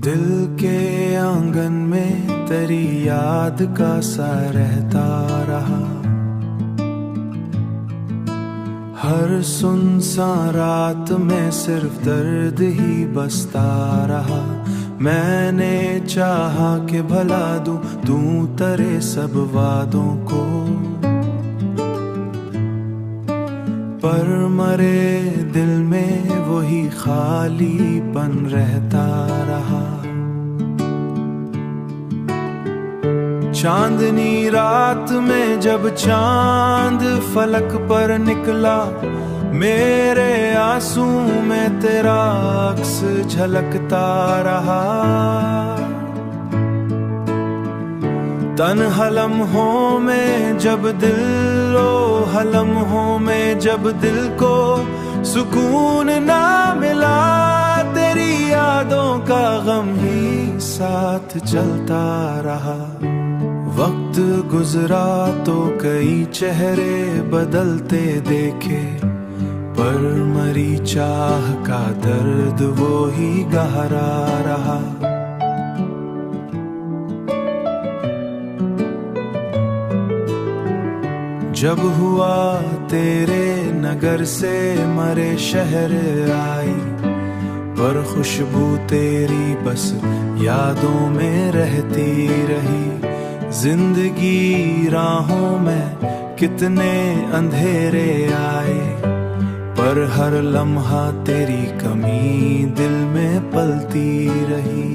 दिल के आंगन में तेरी याद का सा रहता रहा। हर सुनसान रात में सिर्फ दर्द ही बसता रहा। मैंने चाहा कि भला दूं तू तेरे सब वादों को, पर मरे दिल में वही खालीपन रहता रहा। चांदनी रात में जब चांद फलक पर निकला, मेरे आंसू में तेरा अक्स झलकता रहा। तन्हा लम्हों में जब दिल लम्हों में जब दिल को सुकून ना मिला, तेरी यादों का गम ही साथ चलता रहा। वक्त गुजरा तो कई चेहरे बदलते देखे, पर मरी चाह का दर्द वो ही गहरा रहा। जब हुआ तेरे नगर से मरे शहर आई, पर खुशबू तेरी बस यादों में रहती रही। जिंदगी राहों में कितने अंधेरे आए, पर हर लम्हा तेरी कमी दिल में पलती रही।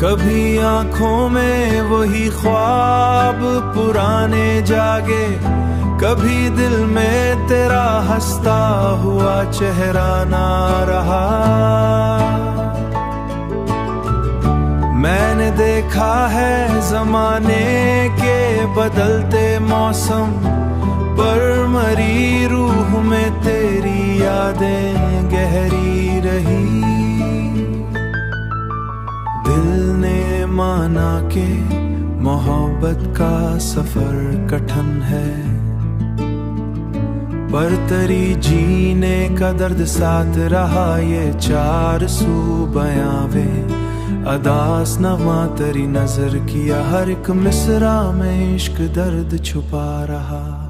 कभी आंखों में वही ख्वाब पुराने जागे, कभी दिल में तेरा हंसता हुआ चेहरा ना रहा। मैंने देखा है जमाने के बदलते मौसम, पर मरी रूह में तेरी यादें गहरी रही। दिल ने माना कि मोहब्बत का सफर कठिन है, पर तेरी जीने का दर्द साथ रहा। ये चार सू बयावे अदास नगमा तेरी नजर किया, हर एक मिसरा में इश्क दर्द छुपा रहा।